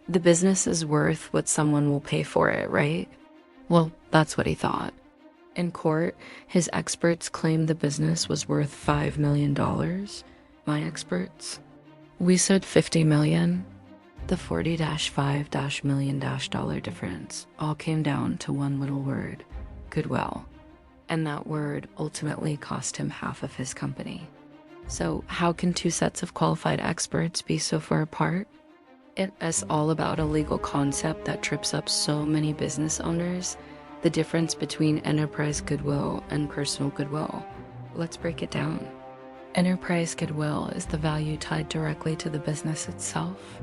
The business is worth what someone will pay for it, right? Well, that's what he thought. In court, his experts claimed the business was worth $5 million. My experts? We said 50 million. The 40-5 million dollar difference all came down to one little word: goodwill. And that word ultimately cost him half of his company. So how can two sets of qualified experts be so far apart? It is all about a legal concept that trips up so many business owners: the difference between enterprise goodwill and personal goodwill. Let's break it down. Enterprise goodwill is the value tied directly to the business itself.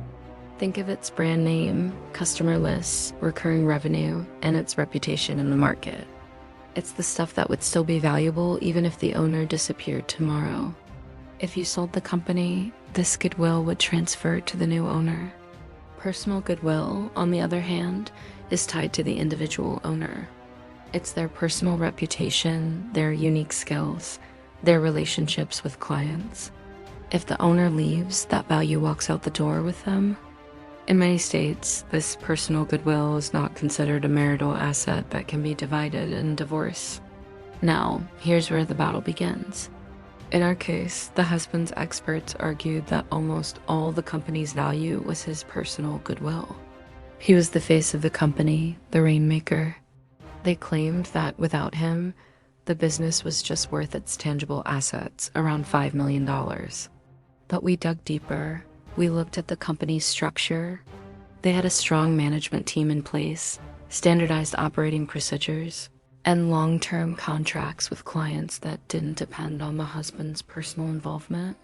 Think of its brand name, customer lists, recurring revenue, and its reputation in the market. It's the stuff that would still be valuable even if the owner disappeared tomorrow. If you sold the company, this goodwill would transfer to the new owner. Personal goodwill, on the other hand, is tied to the individual owner. It's their personal reputation, their unique skills, their relationships with clients. If the owner leaves, that value walks out the door with them. In many states, this personal goodwill is not considered a marital asset that can be divided in divorce. Now, here's where the battle begins. In our case, the husband's experts argued that almost all the company's value was his personal goodwill. He was the face of the company, the rainmaker. They claimed that without him, the business was just worth its tangible assets, around $5 million. But we dug deeper. We looked at the company's structure. They had a strong management team in place, standardized operating procedures, and long-term contracts with clients that didn't depend on the husband's personal involvement.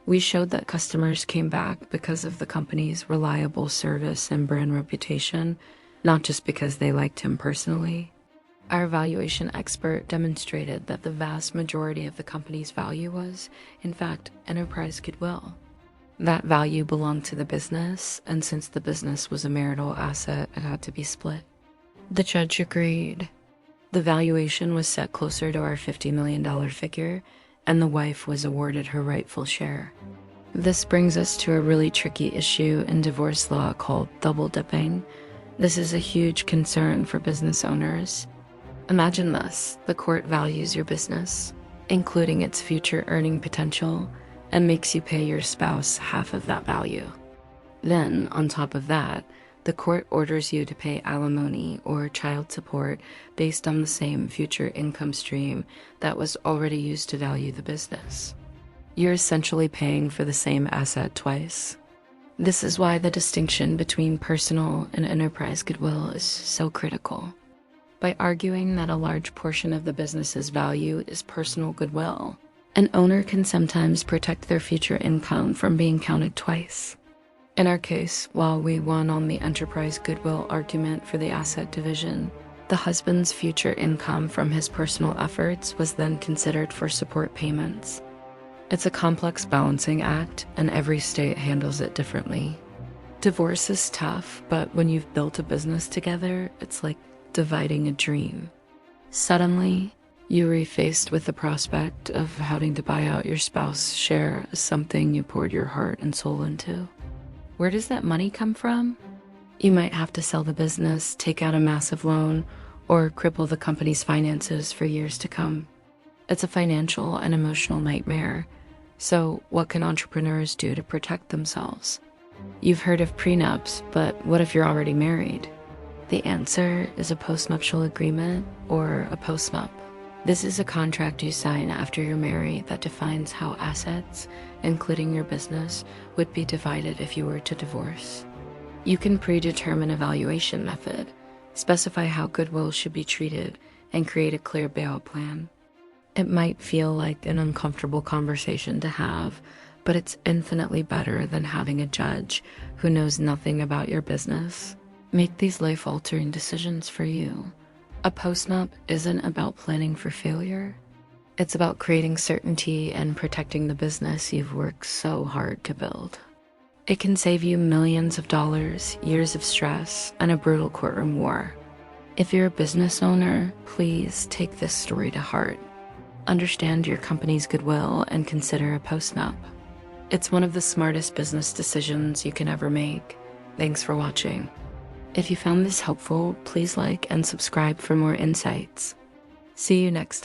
We showed that customers came back because of the company's reliable service and brand reputation, not just because they liked him personally. Our valuation expert demonstrated that the vast majority of the company's value was, in fact, enterprise goodwill. That value belonged to the business, and since the business was a marital asset, it had to be split. The judge agreed. The valuation was set closer to our $50 million figure, and the wife was awarded her rightful share. This brings us to a really tricky issue in divorce law called double dipping. This is a huge concern for business owners. Imagine this: the court values your business, including its future earning potential, and makes you pay your spouse half of that value. Then, on top of that, the court orders you to pay alimony or child support based on the same future income stream that was already used to value the business. You're essentially paying for the same asset twice. This is why the distinction between personal and enterprise goodwill is so critical. By arguing that a large portion of the business's value is personal goodwill, an owner can sometimes protect their future income from being counted twice. In our case, while we won on the enterprise goodwill argument for the asset division, the husband's future income from his personal efforts was then considered for support payments. It's a complex balancing act, and every state handles it differently. Divorce is tough, but when you've built a business together, it's like dividing a dream. Suddenly, you are faced with the prospect of having to buy out your spouse's share of something you poured your heart and soul into. Where does that money come from? You might have to sell the business, take out a massive loan, or cripple the company's finances for years to come. It's a financial and emotional nightmare. So what can entrepreneurs do to protect themselves? You've heard of prenups, but what if you're already married? The answer is a postnuptial agreement, or a postnup. This is a contract you sign after you're married that defines how assets, including your business, would be divided if you were to divorce. You can predetermine a valuation method, specify how goodwill should be treated, and create a clear bailout plan. It might feel like an uncomfortable conversation to have, but it's infinitely better than having a judge who knows nothing about your business make these life-altering decisions for you. A postnup isn't about planning for failure. It's about creating certainty and protecting the business you've worked so hard to build. It can save you millions of dollars, years of stress, and a brutal courtroom war. If you're a business owner, please take this story to heart. Understand your company's goodwill and consider a postnup. It's one of the smartest business decisions you can ever make. Thanks for watching. If you found this helpful, please like and subscribe for more insights. See you next time.